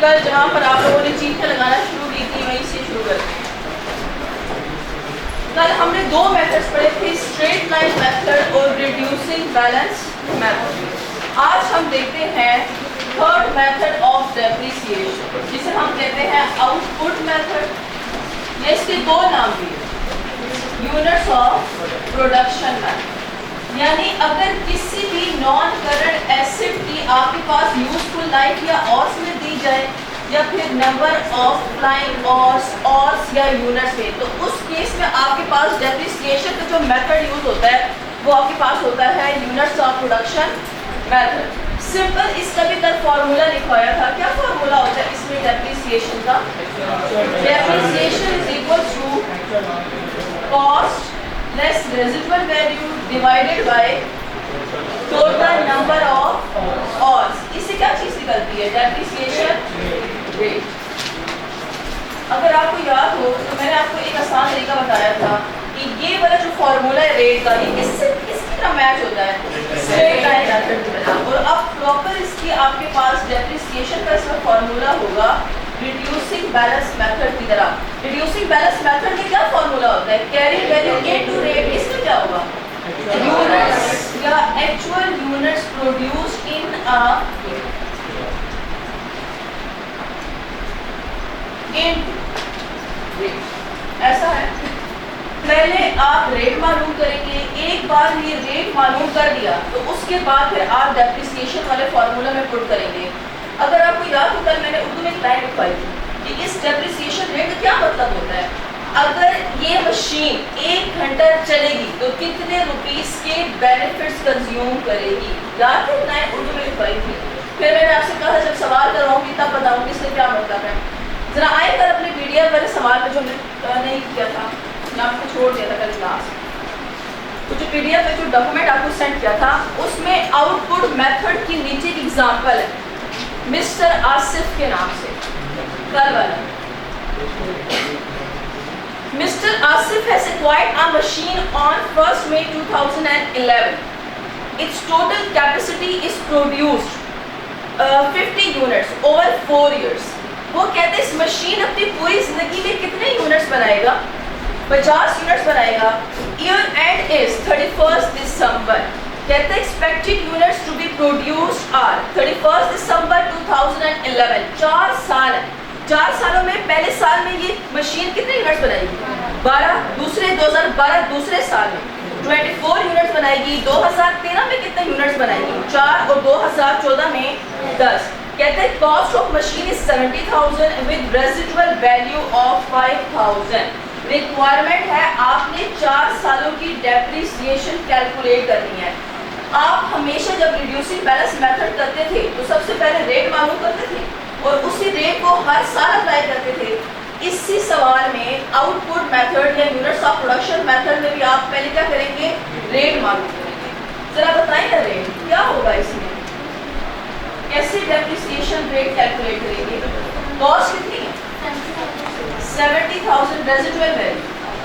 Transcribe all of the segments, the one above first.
कल जहाँ पर आप लोगों ने चीखें लगाना शुरू की थी वहीं से शुरू करते हैं। कल हमने दो मेथड्स पढ़े थे, स्ट्रेट लाइन मेथड और रिड्यूसिंग बैलेंस मेथड। आज हम देखते हैं थर्ड मेथड ऑफ डेप्रिसिएशन, जिसे हम कहते हैं आउटपुट मेथड। ये इसके दो नाम भी है, यूनिट्स ऑफ प्रोडक्शन मेथड। यानी अगर किसी भी नॉन करंट एसिड की आपके पास यूजफुल लाइफ या ऑर्स में दी जाए या फिर नंबर ऑफ फ्लाइंग ऑर्स या यूनिट्स में, तो उस केस में आपके पास डेप्रिसिएशन का जो मेथड यूज होता है वो आपके पास होता है units of production method. Simple इसका भी कल फॉर्मूला लिखवाया था। क्या फॉर्मूला होता है इसमें डेप्रिसिएशन का? Depreciation is equal to cost less residual value divided by total number of hours. इससे क्या चीज निकलती है? Depreciation rate. अगर आपको याद हो तो मैंने आपको एक आसान तरीका बताया था कि ये वाला जो फॉर्मूला है रेट का, ये किससे किसकी तरह मैच होता है? स्ट्रेट लाइन मेथड की तरह। और अब प्रॉपर इसकी आपके पास डेप्रिसिएशन का इसमें फॉर्मूला होगा रिड्यूसिंग बैलेंस मेथड की तरह। रिड्यूसिंग बैलेंस मेथड में क्या फॉर्मूला होता है? Carry value into rate. इसमें क्या होगा? यूनिट्स या actual units produced in a rate. ऐसा है, पहले आप रेट मालूम करेंगे। एक बार ये रेट मालूम कर दिया तो उसके बाद फिर आप डेप्रिसिएशन वाले फॉर्मूला में पुट करेंगे। अगर आपको याद हो, कल मैंने उर्दू में एक लाइन लिखवाई थी कि इस डेप्रिसिएशन रेट का क्या मतलब होता है। अगर ये मशीन 1 घंटा चलेगी तो कितने रुपीस के बेनिफिट्स कंज्यूम करेगी? याद है लाइन उर्दू में लिखवाई थी। फिर मैंने आपसे कहा जब सवाल करवाऊंगी तब बताऊंगी इससे क्या मतलब है। जरा आए कर अपने पीडीएफ वाले सवाल पे जो नहीं किया था, मैं आपको छोड़ दिया था कल क्लास, तो जो पीडीएफ में जो डॉक्यूमेंट आपको सेंड किया था उसमें आउटपुट मेथड की नीचे की एग्जांपल है मिस्टर आसिफ के नाम से, कल वाला। Mister Asif has acquired a machine on 1st May 2011. Its total capacity is produced 50 units over 4 years. वो कहते हैं इस मशीन अपनी पूरी जिंदगी में कितने यूनिट्स बनाएगा? 50 यूनिट्स बनाएगा। Year end is 31 December. कहते हैं expected units to be produced are 31 December 2011। 4 साल है। 4 सालों में पहले साल में ये मशीन कितने यूनिट्स बनाएगी? 12। दूसरे 2012 दूसरे साल में 24 यूनिट्स बनाएगी। 2013 में कितने यूनिट्स बनाएगी? 4। और 2014 में 10। कहते हैं cost of machine is 70,000 with residual value of 5,000। Requirement है आपने 4 सालों की डेप्रिसिएशन कैलकुलेट करनी है। आप हमेशा जब रिड्यूसिंग बैलेंस मेथड करते थे तो सबसे पहले रेट मालूम करते थे और उसी रेट को हर साल अप्लाई करते थे। इसी सवाल में आउटपुट मेथड या यूनिट्स ऑफ प्रोडक्शन मेथड में भी आप पहले क्या करेंगे? रेट मालूम करेंगे। जरा बताएं ना रेट क्या होगा इसमें, कैसे डेप्रिसिएशन रेट कैलकुलेट करेंगे? कॉस्ट कितनी है? 70,000 रेजिडुअल वैल्यू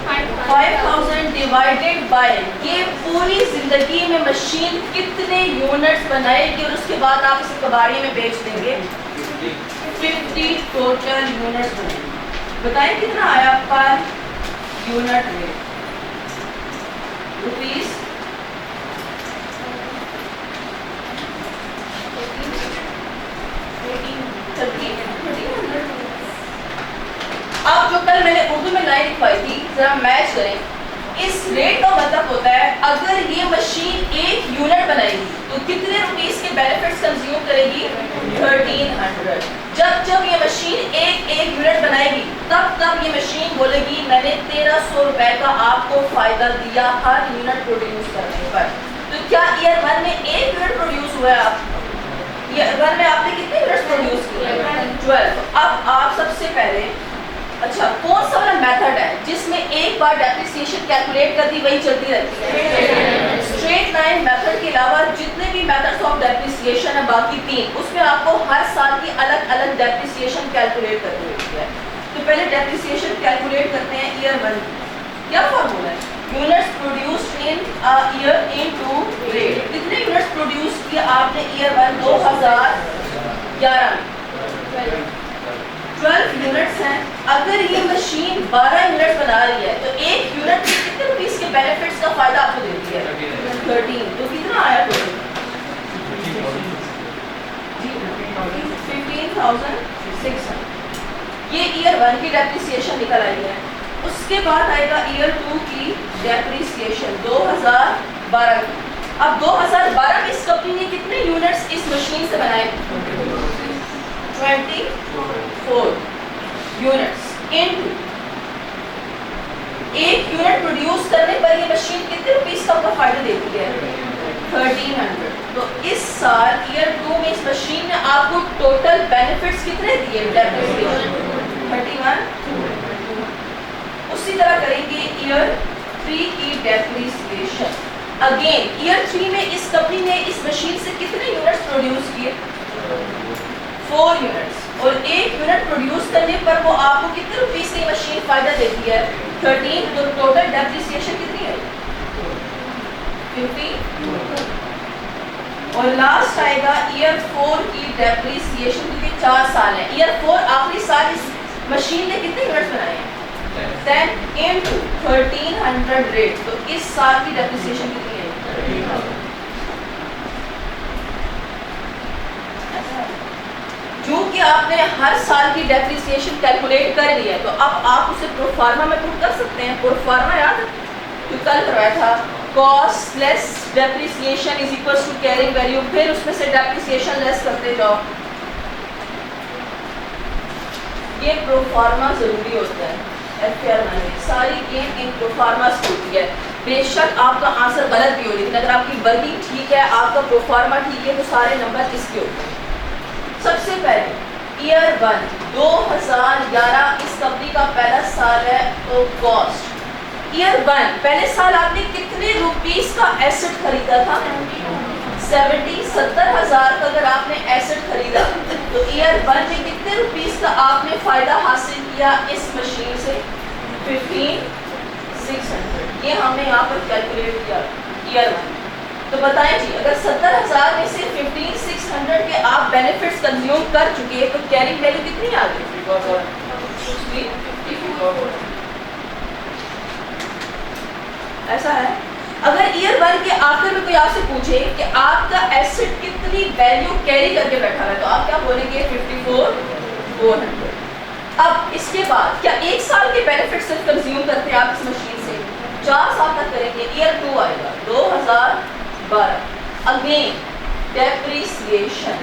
5,000 डिवाइडेड बाय ये पूरी जिंदगी में मशीन कितने यूनिट्स बनाएगी और उसके बाद आप इसे कबाड़ी में बेच देंगे। 50 टोटल यूनिट्स बनेंगे। बताएं कितना आया पर यूनिट रेट? रुपीस अब जो कल मैंने उर्दू में लाइन लिखवाई थी जरा मैच करें। इस रेट का मतलब होता है अगर ये मशीन 1 यूनिट बनाएगी तो कितने रुपीस के बेनिफिट्स कंज्यूम करेगी? 1300। जब ये मशीन एक यूनिट बनाएगी तब ये मशीन बोलेगी मैंने 1300 रुपए का आपको फायदा दिया हर यूनिट प्रोड्यूस करने पर। तो क्या ईयर 1 में 1 यूनिट प्रोड्यूस हुआ? ईयर 1 में आपने कितने यूनिट्स प्रोड्यूस किए? 12। अब आप सबसे पहले अच्छा कौन सा वाला मेथड है जिसमें एक बार डेप्रिसिएशन कैलकुलेट कर दी वही चलती रहती है? स्ट्रेट लाइन मेथड के अलावा जितने भी मेथड्स ऑफ डेप्रिसिएशन है बाकी 3, उसमें आपको हर साल की अलग अलग डेप्रिसिएशन कैलकुलेट करनी होती है। तो पहले डेप्रिसिएशन कैलकुलेट करते हैं ईयर 1। क्या फॉर्मूला है? Units produced in a year into rate. कितने यूनिट्स प्रोड्यूस किए आपने ईयर 1 2011 में? 12 यूनिट्स हैं। अगर ये मशीन 12 यूनिट बना रही है तो एक यूनिट में कितने रुपीस के बेनिफिट्स का फायदा आपको देती है? 13। तो कितना आया टोटल? 15,600। ये ईयर 1 की डेप्रिसिएशन निकल आई है। उसके बाद आएगा ईयर 2 की डेप्रिसिएशन 2012 की। अब 2012 में इस कंपनी ने कितने यूनिट्स इस मशीन से बनाए? 24 यूनिट्स इनटू एक यूनिट प्रोड्यूस करने पर ये मशीन कितने रुपीस का आपका फायदा देती है? 1300। तो इस साल ईयर 2 में इस मशीन ने आपको टोटल बेनिफिट्स कितने दिए? डेप्रिसिएशन 31। उसी तरह करेंगे ईयर 3 की डेप्रिसिएशन। अगेन ईयर 3 में इस कंपनी ने इस मशीन से कितने यूनिट्स प्रोड्यूस किए? 4 यूनिट्स। और एक यूनिट प्रोड्यूस करने पर वो आपको कितने रुपीस की मशीन फायदा देती है? 13। तो टोटल डेप्रिसिएशन कितनी है? 50। और लास्ट आएगा ईयर 4 की डेप्रिसिएशन, क्योंकि 4 साल है। ईयर 4 आखिरी साल इस मशीन ने कितने यूनिट्स बनाए हैं? 10 into 1300 रेट। तो इस साल की डेप्रिसिएशन कितनी है? 30,000। क्योंकि आपने हर साल की डेप्रिसिएशन कैलकुलेट कर ली है तो अब आप उसे प्रोफार्मा में पुट कर सकते हैं। प्रोफार्मा याद जो कल करवाया था, cost less depreciation is equals to carrying value, फिर उसमें से डेप्रिसिएशन लेस करते जाओ। ये प्रोफार्मा जरूरी होता है। सारी गेम इन प्रोफार्मास होती है। बेशक आपका आंसर गलत भी हो, लेकिन अगर आपकी वर्किंग ठीक है, आपका प्रोफार्मा ठीक है, तो सारे नंबर इसके होते हैं। सबसे पहले ईयर 1 2011 इस कंपनी का पहला साल है। तो कॉस्ट ईयर 1 पहले साल आपने कितने रुपीस का एसेट खरीदा था? 70,000 का अगर आपने एसेट खरीदा तो ईयर 1 में कितने रुपीस का आपने फायदा हासिल किया इस मशीन से? 15,600। ये हमने यहाँ पर कैलकुलेट किया ईयर 1। तो बताएं जी, अगर 70,000 में से 15,600 के आप बेनिफिट्स कंज्यूम कर चुके तो कैरिंग वैल्यू कितनी आ गई? 54। ऐसा है। अगर ईयर 1 के आखिर में कोई आपसे पूछे कि आपका एसेट कितनी वैल्यू कैरी करके बैठा है तो आप क्या बोलेंगे? 54,400। अब इसके बाद क्या एक साल के बेनिफिट सिर्फ कंज्यूम करते हैं आप इस मशीन से? 4 साल तक करेंगे। ईयर 2 आएगा 2012। अगेन डेप्रिसिएशन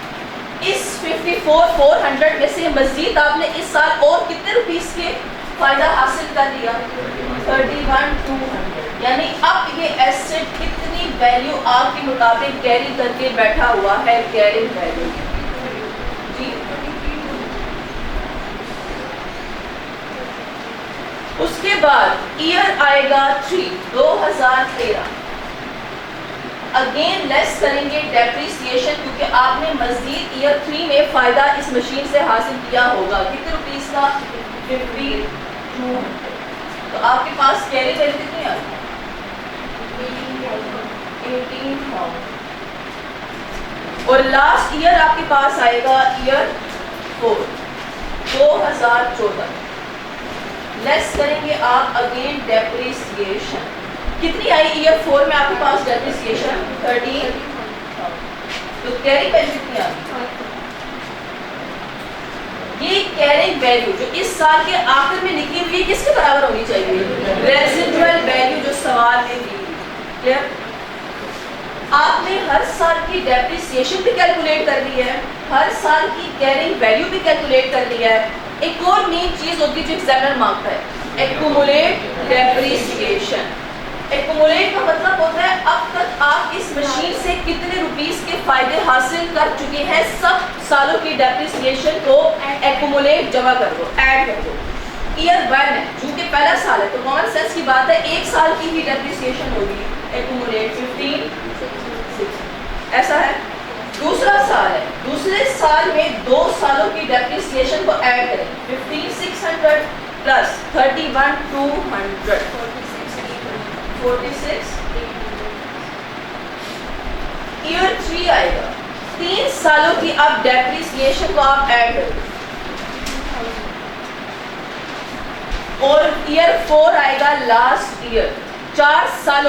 इस 54,400 में से मजीद आपने इस साल और कितने रुपीस के फायदा हासिल कर लिया? 31,200। यानी अब ये एसेट कितनी वैल्यू आपके मुताबिक कैरी करके बैठा हुआ है? कैरिंग वैल्यू जी। उसके बाद ईयर आएगा 3 2013। अगेन लेस करेंगे डेप्रिसिएशन, क्योंकि आपने मजीद ईयर 3 में फायदा इस मशीन से हासिल किया होगा। कितने रुपीस का? 52,000। तो आपके पास कैरी वैल्यू कितनी आ गई? 18,000। और लास्ट ईयर आपके पास आएगा ईयर 4 2014। लेस करेंगे आप अगेन डेप्रिसिएशन। कितनी आई ईयर 4 में आपके पास डेप्रिसिएशन? 13,000। तो कैरिंग वैल्यू कितनी आ गई? ये कैरिंग वैल्यू जो इस साल के आखिर में लिखी हुई है किसके बराबर होनी चाहिए? रेजिडुअल वैल्यू जो सवाल में दी। क्लियर? आपने हर साल की डेप्रिसिएशन भी कैलकुलेट कर ली है, हर साल की कैरिंग वैल्यू भी कैलकुलेट कर ली है। एक और मेन चीज होती है जो एग्जामिनर मांगता है, एक्यूमुलेट डेप्रिसिएशन। एक्यूमुलेट का मतलब होता है अब तक आप इस मशीन से कितने रुपीस के फायदे हासिल कर चुके हैं, सब सालों की डेप्रिसिएशन को एक्यूमुलेट जमा कर दो, ऐड कर दो। ईयर 1 है, चूंकि पहला साल है तो कॉमन सेंस की बात है एक साल की ही डेप्रिसिएशन होगी। एक्यूमुलेट 15,600। ऐसा है। दूसरा साल है, दूसरे साल में 2 सालों की डेप्रिसिएशन को ऐड करें। 15,600 प्लस 31,200 46। ईयर 3 आएगा, 3 सालों की अब डेप्रिसिएशन को आप ऐड करें। और ईयर 4 आएगा लास्ट ईयर। 4 साल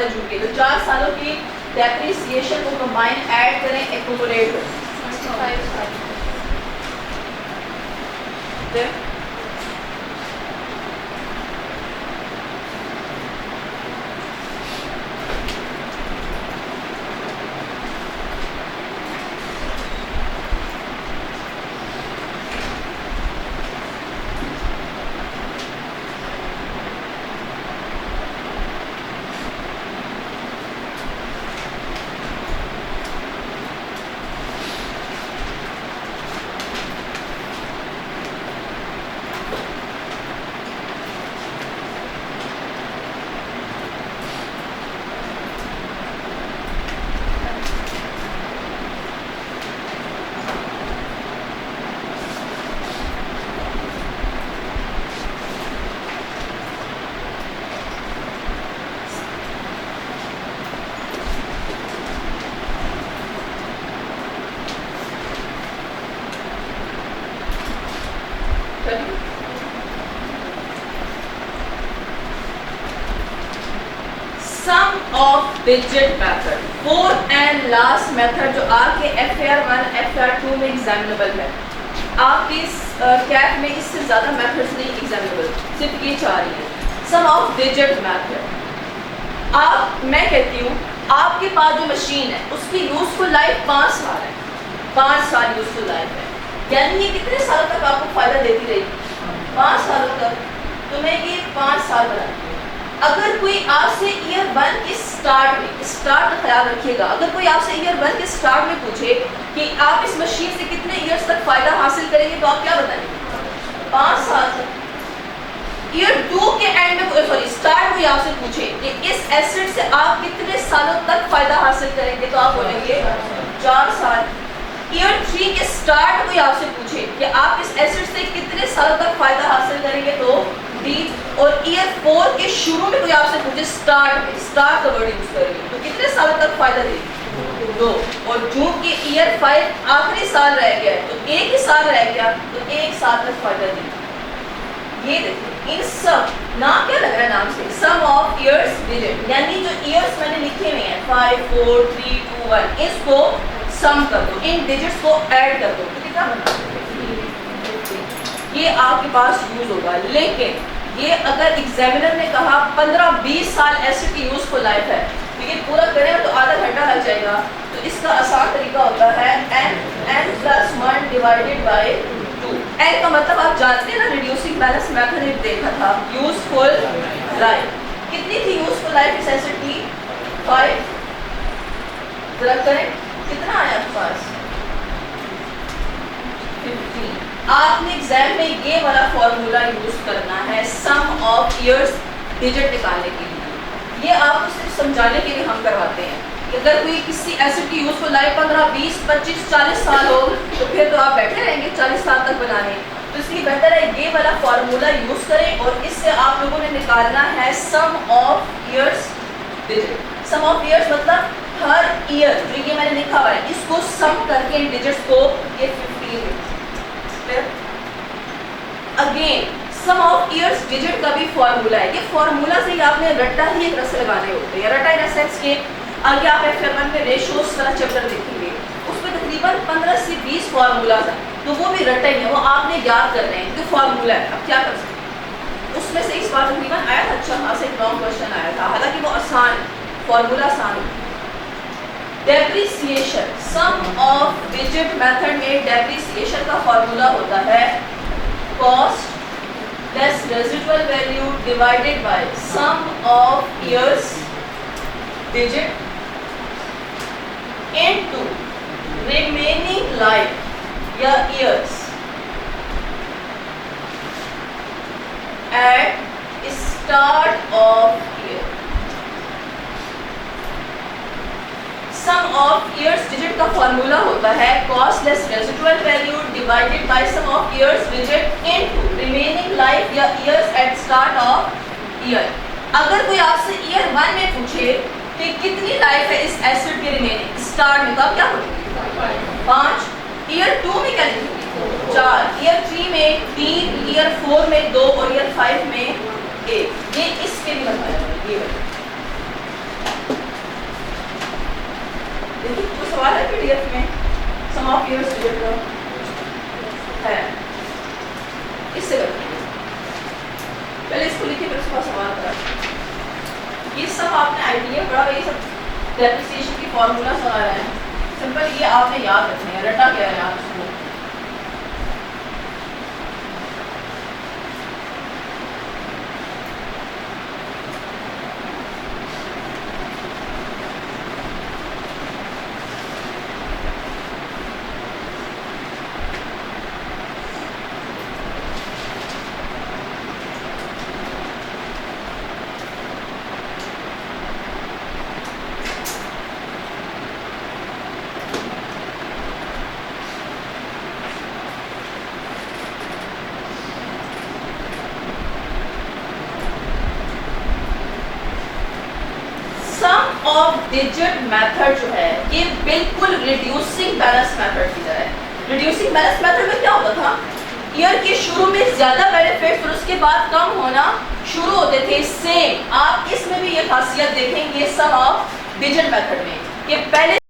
जुड़े, तो 4 सालों की डेप्रिसिएशन को कंबाइन ऐड करें, एक्यूमुलेट करें। Sum of digit method, fourth and last method जो आपके FAR1 FAR2 में एग्जामिनेबल है। आपके कैट में इससे ज़्यादा मेथड्स नहीं एग्जामिनेबल, सिर्फ ये 4 ही है। सम ऑफ डिजिट मेथड, मैं कहती हूँ आपके पास जो मशीन है उसकी यूजफुल लाइफ 5 साल है, 5 साल यूजफुल लाइफ है, यानी ये कितने सालों तक आपको फायदा देती रहेगी? 5 सालों तक। तो मैं ये 5 साल बनाती हूँ। अगर कोई आपसे ईयर 1 के स्टार्ट का ख्याल रखिएगा, अगर कोई आपसे ईयर 1 के स्टार्ट में पूछे कि आप इस मशीन से कितने ईयर्स तक फायदा हासिल करेंगे, तो आप क्या बताएंगे? 5 साल तक। ईयर 2 के एंड में स्टार्ट कोई आपसे पूछे कि इस एसेट से आप कितने सालों तक फायदा हासिल करेंगे, तो आप बोलेंगे 4 साल। ईयर 3 के स्टार्ट कोई आपसे पूछे कि आप इस एसेट से कितने सालों तक फायदा हासिल करेंगे, तो D। और ईयर 4 के शुरू में कोई आपसे पूछे स्टार्ट का वर्ड यूज करेंगे, तो कितने सालों तक फायदा देगी? 2। और जून के ईयर 5 आखिरी साल रह गया है, तो 1 ही साल रह गया, तो 1 साल तक फायदा देगी। ये देखिए, इन सब नाम क्या लग रहा है? नाम से सम ऑफ ईयर्स डिजिट, यानी जो ईयर्स मैंने लिखे हुए हैं 5 4 3 2 1, इसको सम कर दो, इन डिजिट्स को ऐड कर दो, तो कितना बना? ये आपके पास यूज होगा। लेकिन ये अगर एग्जामिनर ने कहा 15-20 साल एसेट की यूजफुल लाइफ है, तो ये पूरा करें तो आधा घंटा लग जाएगा। तो इसका आसान तरीका होता है n+1 डिवाइडेड बाय 2। n का मतलब आप जानते हैं ना, रिड्यूसिंग बैलेंस मेथड में देखा था, यूजफुल लाइफ। कितनी थी यूजफुल लाइफ इस एसेट की? 5। जरा करें कितना आया आपके पास? 15। आपने एग्जाम में ये वाला फॉर्मूला यूज करना है सम ऑफ ईयर्स डिजिट निकालने के लिए। ये आपको सिर्फ समझाने के लिए हम करवाते हैं कि अगर कोई किसी एसेट की यूजफुल लाइफ 15 20 25 40 साल हो, तो फिर तो आप बैठे रहेंगे 40 साल तक बनाने। तो इसलिए बेहतर है ये वाला फॉर्मूला यूज करें, और इससे आप लोगों ने निकालना है sum of years digit. Sum of years मतलब हर ईयर जो ये मैंने लिखा हुआ है, इसको सम करके इन डिजिट्स को ये 15 again sum of years digit का भी फॉर्मूला है। ये फॉर्मूला से ही आपने रट्टा ही एक रस लगाने होते हैं। रट्टा इन सेंस के आगे आप FAR1 में रेशियोज वाला चैप्टर देखेंगे, उसमें तकरीबन 15 से 20 फार्मूलाज हैं, तो वो भी रट्टा ही है, वो आपने याद करने हैं कि फॉर्मूला है। अब क्या कर सकते हैं, उसमें से इस बार तकरीबन आया था, अच्छा हाँ से एक लॉन्ग क्वेश्चन आया था, हालांकि वो आसान फॉर्मूला आसान है। Depreciation, sum of digit method में डेप्रिसिएशन का फॉर्मूला होता है cost less residual value divided by sum of years digit into remaining life या years at start of year. Sum of years digit का फॉर्मूला होता है cost less residual value divided by sum of years digit into remaining life या years at start of year. अगर कोई आपसे year 1 में पूछे कि कितनी लाइफ है इस एसेट की रिमेनिंग स्टार्ट में, तो आप क्या बोलेंगे? 5। ईयर 2 में क्या लिखेंगे? 4, ईयर 3 में 3, ईयर 4 में 2 और ईयर 5 में 1। ये इसके भी लगाया ये देखिए तो सवाल है पीडीएफ में सम ऑफ ईयर्स है इससे करते हैं। पहले इसको लिखिए फिर उसका सवाल करा। ये सब आपने आइडिया पढ़ा, ये सब डेप्रिसिएशन की फॉर्मूला सुना रहे हैं, सिंपल ये आपने याद रखने हैं, रटा क्या है याद उसको। डिजिट मेथड जो है ये बिल्कुल रिड्यूसिंग बैलेंस मेथड की तरह है। रिड्यूसिंग बैलेंस मेथड में क्या होता था, ईयर के शुरू में ज्यादा बेनिफिट फिर उसके बाद कम होना शुरू होते थे। सेम आप इसमें भी ये खासियत देखेंगे सम ऑफ डिजिट मेथड में कि पहले